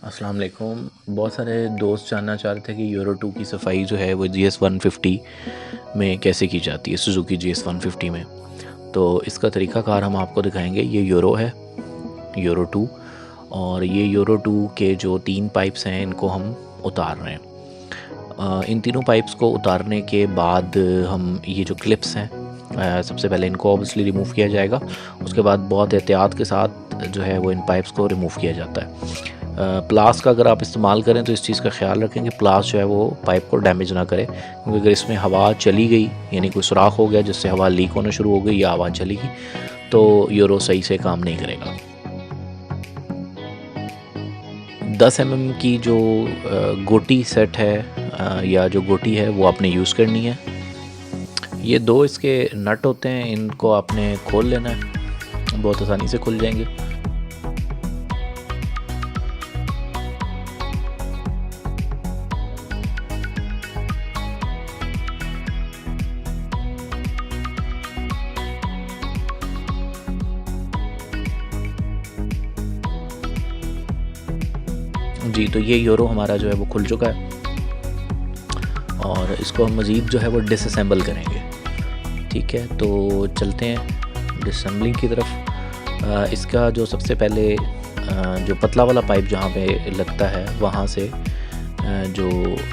अस्सलाम वालेकुम। बहुत सारे दोस्त जानना चाह रहे थे कि यूरो 2 की सफाई जो है वो GS 150 में कैसे की जाती है, सुजुकी GS 150 में। तो इसका तरीक़ाकार हम आपको दिखाएंगे। ये यूरो है, यूरो 2, और ये यूरो 2 के जो 3 पाइप्स हैं इनको हम उतार रहे हैं। इन तीनों पाइप्स को उतारने के बाद हम ये जो क्लिप्स हैं, सबसे पहले इनको ऑब्वियसली रिमूव किया जाएगा। उसके बाद बहुत एहतियात के साथ जो है वो इन पाइप्स को रिमूव किया जाता है। प्लास का अगर आप इस्तेमाल करें तो इस चीज़ का ख्याल रखें कि प्लास जो है वो पाइप को डैमेज ना करे, क्योंकि अगर इसमें हवा चली गई, यानी कोई सुराख हो गया जिससे हवा लीक होना शुरू हो गई या हवा चली गई, तो यूरो सही से काम नहीं करेगा। 10 mm की जो गोटी सेट है या जो गोटी है वो आपने यूज़ करनी है। ये 2 इसके नट होते हैं, इनको आपने खोल लेना है, बहुत आसानी से खुल जाएंगे। जी, तो ये यूरो हमारा जो है वो खुल चुका है और इसको हम मज़ीद जो है वो डिसअसेंबल करेंगे। ठीक है, तो चलते हैं डिसअसेंबलिंग की तरफ। इसका जो सबसे पहले जो पतला वाला पाइप जहाँ पे लगता है वहाँ से जो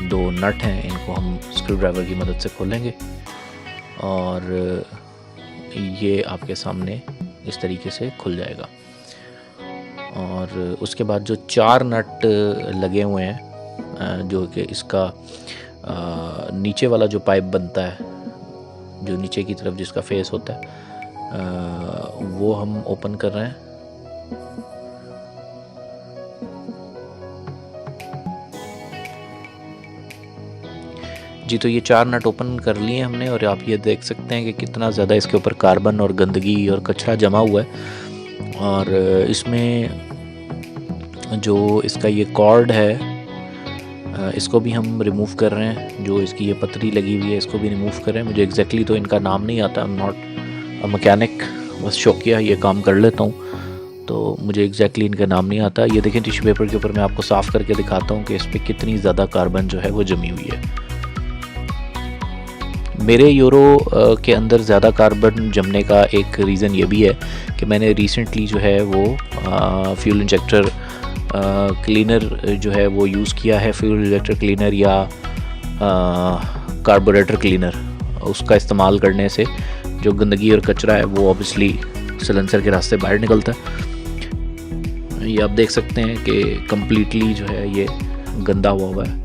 2 नट हैं इनको हम स्क्रू ड्राइवर की मदद से खोलेंगे और ये आपके सामने इस तरीके से खुल जाएगा। और उसके बाद जो 4 नट लगे हुए हैं, जो कि इसका नीचे वाला जो पाइप बनता है, जो नीचे की तरफ जिसका फेस होता है, वो हम ओपन कर रहे हैं। जी, तो ये 4 नट ओपन कर लिए हमने और आप ये देख सकते हैं कि कितना ज़्यादा इसके ऊपर कार्बन और गंदगी और कचरा जमा हुआ है। और इसमें जो इसका ये कॉर्ड है इसको भी हम रिमूव कर रहे हैं। जो इसकी ये पतरी लगी हुई है इसको भी रिमूव कर रहे हैं। मुझे एग्जैक्टली तो इनका नाम नहीं आता, I am not a mechanic, बस शौकिया ये काम कर लेता हूँ, तो मुझे एग्जैक्टली इनका नाम नहीं आता। ये देखें, टिश्यू पेपर के ऊपर मैं आपको साफ़ करके दिखाता हूँ कि इस पर कितनी ज़्यादा कार्बन जो है वो जमी हुई है। मेरे यूरो के अंदर ज़्यादा कार्बन जमने का एक रीज़न ये भी है कि मैंने रिसेंटली जो है वो फ्यूल इंजेक्टर क्लीनर जो है वो यूज़ किया है। फ्यूल इंजेक्टर क्लीनर या कार्बोरेटर क्लीनर, उसका इस्तेमाल करने से जो गंदगी और कचरा है वो ऑब्वियसली सिलेंसर के रास्ते बाहर निकलता है। ये आप देख सकते हैं कि कम्प्लीटली जो है ये गंदा हुआ है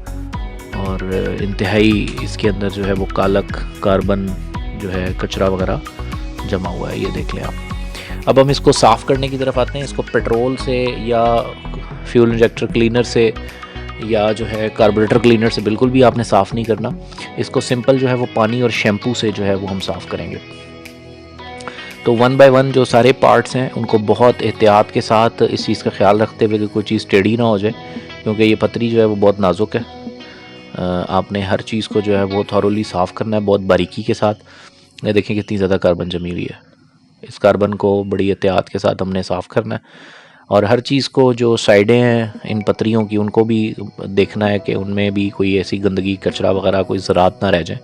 और इंतहाई इसके अंदर जो है वो कालक कार्बन जो है कचरा वगैरह जमा हुआ है, ये देख लें आप। अब हम इसको साफ़ करने की तरफ आते हैं। इसको पेट्रोल से या फ्यूल इंजेक्टर क्लीनर से या जो है कार्बोरेटर क्लीनर से बिल्कुल भी आपने साफ़ नहीं करना। इसको सिंपल जो है वो पानी और शैम्पू से जो है वो हम साफ़ करेंगे। तो 1 बाय 1 जो सारे पार्ट्स हैं उनको बहुत एहतियात के साथ इस चीज़ का ख्याल रखते हुए कि कोई चीज़ टेढ़ी ना हो जाए, क्योंकि ये पतरी जो है वो बहुत नाजुक है। आपने हर चीज़ को जो है वो थॉरोली साफ़ करना है बहुत बारीकी के साथ। ये देखें कितनी ज़्यादा कार्बन जमी हुई है। इस कार्बन को बड़ी एहतियात के साथ हमने साफ़ करना है और हर चीज़ को जो साइडें हैं इन पतरियों की उनको भी देखना है कि उनमें भी कोई ऐसी गंदगी कचरा वगैरह कोई ज़रात ना रह जाए।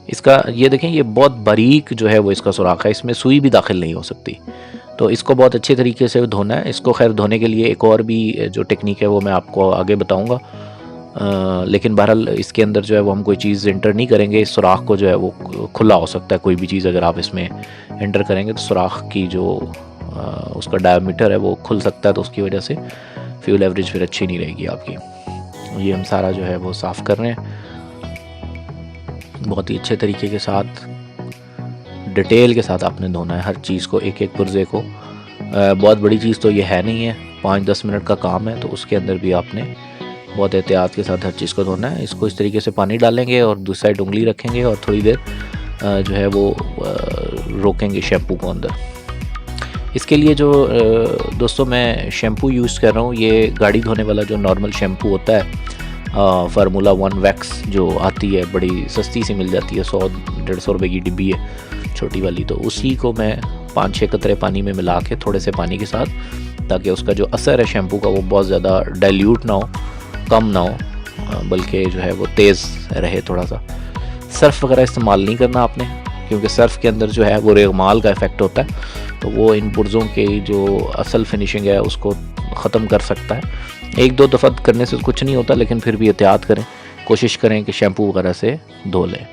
इसका ये देखें, ये बहुत बारीक जो है वो इसका सुराख है, इसमें सुई भी दाखिल नहीं हो सकती। तो इसको बहुत अच्छे तरीके से धोना है। इसको खैर धोने के लिए एक और भी जो टेक्निक है वो मैं आपको आगे बताऊंगा, लेकिन बहरहाल इसके अंदर जो है वो हम कोई चीज़ एंटर नहीं करेंगे। इस सुराख को जो है वो खुला हो सकता है, कोई भी चीज़ अगर आप इसमें एंटर करेंगे तो सुराख की जो उसका डायमीटर है वो खुल सकता है, तो उसकी वजह से फ्यूल एवरेज फिर अच्छी नहीं रहेगी आपकी। ये हम सारा जो है वो साफ़ कर रहे हैं बहुत ही अच्छे तरीके के साथ, डिटेल के साथ आपने धोना है हर चीज़ को, एक एक पुर्जे को। बहुत बड़ी चीज़ तो ये है नहीं है, 5-10 मिनट का काम है, तो उसके अंदर भी आपने बहुत एहतियात के साथ हर चीज़ को धोना है। इसको इस तरीके से पानी डालेंगे और दूसरी साइड उंगली रखेंगे और थोड़ी देर जो है वो रोकेंगे शैम्पू को अंदर। इसके लिए जो दोस्तों मैं शैम्पू यूज़ कर रहा हूँ, ये गाड़ी धोने वाला जो नॉर्मल शैम्पू होता है, फार्मूला 1 वैक्स जो आती है, बड़ी सस्ती सी मिल जाती है, 100-150 रुपये की डिब्बी है छोटी वाली, तो उसी को मैं 5-6 कतरे पानी में मिला के थोड़े से पानी के साथ ताकि उसका जो असर है शैम्पू का वो बहुत ज़्यादा डाइल्यूट ना हो, कम ना हो, बल्कि जो है वो तेज़ रहे थोड़ा सा। सर्फ़ वगैरह इस्तेमाल नहीं करना आपने, क्योंकि सर्फ़ के अंदर जो है वो रेगमाल का इफ़ेक्ट होता है, तो वो इन पुर्ज़ों की जो असल फिनिशिंग है उसको ख़त्म कर सकता है। एक दो दफ़ा करने से कुछ नहीं होता, लेकिन फिर भी एहतियात करें, कोशिश करें कि शैम्पू वगैरह से धो लें।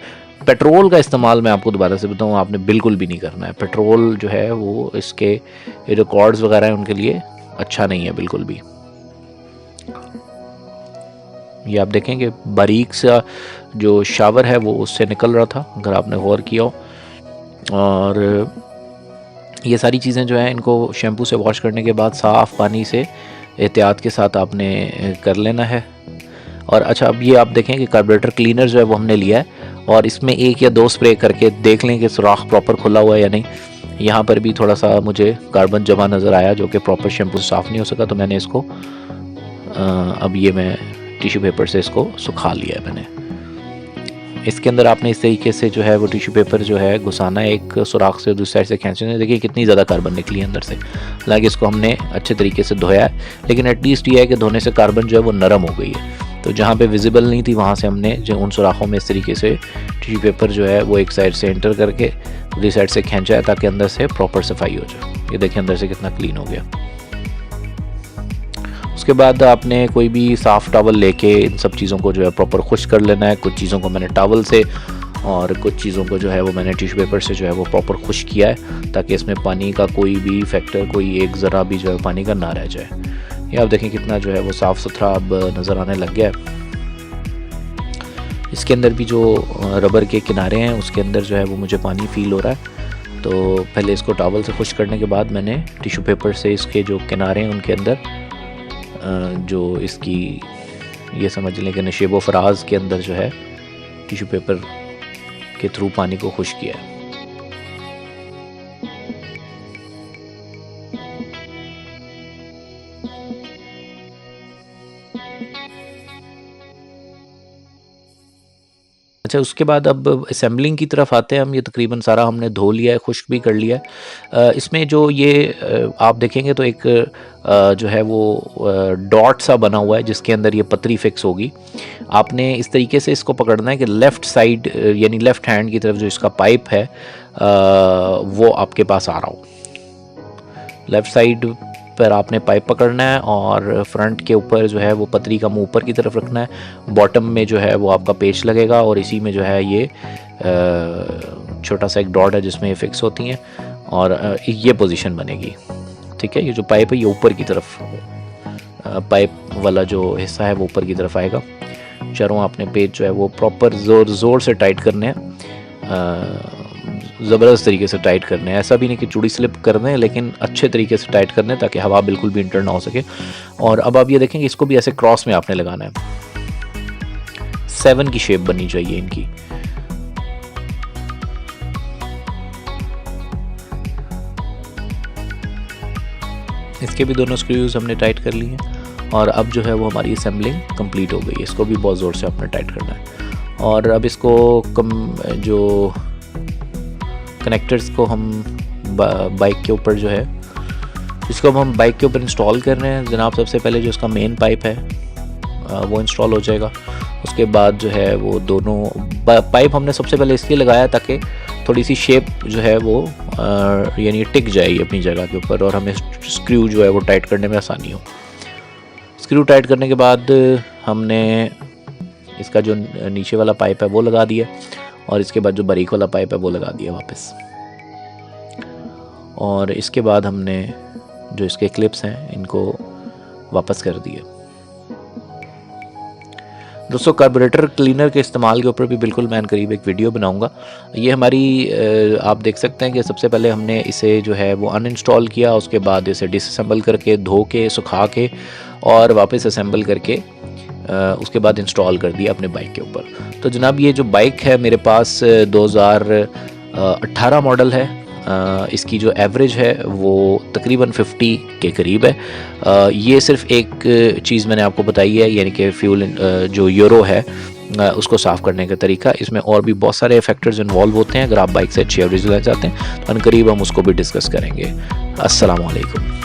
पेट्रोल का इस्तेमाल मैं आपको दोबारा से बताऊँ, आपने बिल्कुल भी नहीं करना है। पेट्रोल जो है वो इसके जो कॉर्ड्स वगैरह हैं उनके लिए अच्छा नहीं है बिल्कुल भी। ये आप देखेंगे बारीक सा जो शावर है वो उससे निकल रहा था, अगर आपने गौर किया हो। और ये सारी चीज़ें जो हैं इनको शैम्पू से वॉश करने के बाद साफ़ पानी से एहतियात के साथ आपने कर लेना है। और अच्छा, अब ये आप देखें कि कार्बोरेटर क्लीनर जो है वो हमने लिया है, और इसमें 1 या 2 स्प्रे करके देख लें कि सुराख प्रॉपर खुला हुआ है या नहीं। यहाँ पर भी थोड़ा सा मुझे कार्बन जमा नज़र आया, जो कि प्रॉपर शैम्पू से साफ़ नहीं हो सका, तो मैंने इसको अब ये मैं टिश्यू पेपर से इसको सुखा लिया है मैंने। इसके अंदर आपने इस तरीके से जो है वो टिश्यू पेपर जो है घुसाना है, एक सुराख से दूसरी साइड से खींचना है। देखिए कितनी ज़्यादा कार्बन निकली है अंदर से, हालांकि इसको हमने अच्छे तरीके से धोया है, लेकिन एटलीस्ट ये है कि धोने से कार्बन जो है वो नरम हो गई है। तो जहाँ पे विजिबल नहीं थी वहाँ से हमने जो उन सुराखों में इस तरीके से टिश्यू पेपर जो है वो एक साइड से एंटर करके दूसरी साइड से खींचा है, ताकि अंदर से प्रॉपर सफाई हो जाए। ये देखिए अंदर से कितना क्लीन हो गया। उसके बाद आपने कोई भी साफ़ टॉवल लेके इन सब चीज़ों को जो है प्रॉपर खुश्क कर लेना है। कुछ चीज़ों को मैंने टॉवल से और कुछ चीज़ों को जो है वो मैंने टिश्यू पेपर से जो है वो प्रॉपर खुश्क किया है, ताकि इसमें पानी का कोई भी फैक्टर, कोई एक ज़रा भी जो है पानी का ना रह जाए। ये आप देखें कितना जो है वो साफ़ सुथरा अब नज़र आने लग गया है। इसके अंदर भी जो रबर के किनारे हैं उसके अंदर जो है वो मुझे पानी फ़ील हो रहा है, तो पहले इसको टॉवल से खुश्क करने के बाद मैंने टिश्यू पेपर से इसके जो किनारे हैं उनके अंदर जो इसकी ये समझ लें कि नशेब व फराज के अंदर जो है टिश्यू पेपर के थ्रू पानी को खुश्क किया है। अच्छा, उसके बाद अब असेंबलिंग की तरफ आते हैं हम। ये तकरीबन सारा हमने धो लिया है, खुश्क भी कर लिया है। इसमें जो ये आप देखेंगे तो एक जो है वो डॉट सा बना हुआ है, जिसके अंदर ये पतरी फिक्स होगी। आपने इस तरीके से इसको पकड़ना है कि लेफ़्ट साइड यानी लेफ़्ट हैंड की तरफ जो इसका पाइप है वो आपके पास आ रहा हो। लेफ़्ट साइड पर आपने पाइप पकड़ना है और फ्रंट के ऊपर जो है वो पतरी का मुंह ऊपर की तरफ रखना है। बॉटम में जो है वो आपका पेच लगेगा और इसी में जो है ये छोटा सा एक डॉट है जिसमें ये फिक्स होती हैं, और ये पोजीशन बनेगी। ठीक है, ये जो पाइप है ये ऊपर की तरफ, पाइप वाला जो हिस्सा है वो ऊपर की तरफ आएगा। चारों आपने पेच जो है वो प्रॉपर ज़ोर से टाइट करने हैं, ज़बरदस्त तरीके से टाइट करने हैं। ऐसा भी नहीं कि चूड़ी स्लिप कर दें, लेकिन अच्छे तरीके से टाइट करने ताकि हवा बिल्कुल भी इंटर ना हो सके। और अब आप ये देखेंगे इसको भी ऐसे क्रॉस में आपने लगाना है, 7 की शेप बननी चाहिए इनकी। इसके भी दोनों स्क्रूज हमने टाइट कर लिए हैं, और अब जो है वो हमारी असेंबलिंग कंप्लीट हो गई है। इसको भी बहुत ज़ोर से आपने टाइट करना है। और अब इसको जो कनेक्टर्स को हम बाइक के ऊपर जो है इसको अब हम बाइक के ऊपर इंस्टॉल कर रहे हैं जनाब। सबसे पहले जो इसका मेन पाइप है वो इंस्टॉल हो जाएगा। उसके बाद जो है वो दोनों पाइप हमने सबसे पहले इसलिए लगाया ताकि थोड़ी सी शेप जो है वो यानी टिक जाएगी अपनी जगह के ऊपर, और हमें स्क्रू जो है वो टाइट करने में आसानी हो। स्क्रू टाइट करने के बाद हमने इसका जो नीचे वाला पाइप है वो लगा दिया, और इसके बाद जो बारीक वाला पाइप है वो लगा दिया वापस। और इसके बाद हमने जो इसके क्लिप्स हैं इनको वापस कर दिए। दोस्तों, कार्बोरेटर क्लीनर के इस्तेमाल के ऊपर भी बिल्कुल मैं करीब एक वीडियो बनाऊंगा। ये हमारी आप देख सकते हैं कि सबसे पहले हमने इसे जो है वो अनइंस्टॉल किया, उसके बाद इसे डिसअसेंबल करके धो के सुखा के और वापस असेंबल करके उसके बाद इंस्टॉल कर दिया अपने बाइक के ऊपर। तो जनाब ये जो बाइक है मेरे पास 2018 मॉडल है। इसकी जो एवरेज है वो तकरीबन 50 के करीब है। ये सिर्फ एक चीज़ मैंने आपको बताई है, यानी कि फ्यूल जो यूरो है उसको साफ़ करने का तरीका। इसमें और भी बहुत सारे फैक्टर्स इन्वॉल्व होते हैं। अगर आप बाइक से अच्छी एवरेज लेना चाहते हैं तो अनकरीब हम उसको भी डिस्कस करेंगे। अस्सलाम वालेकुम।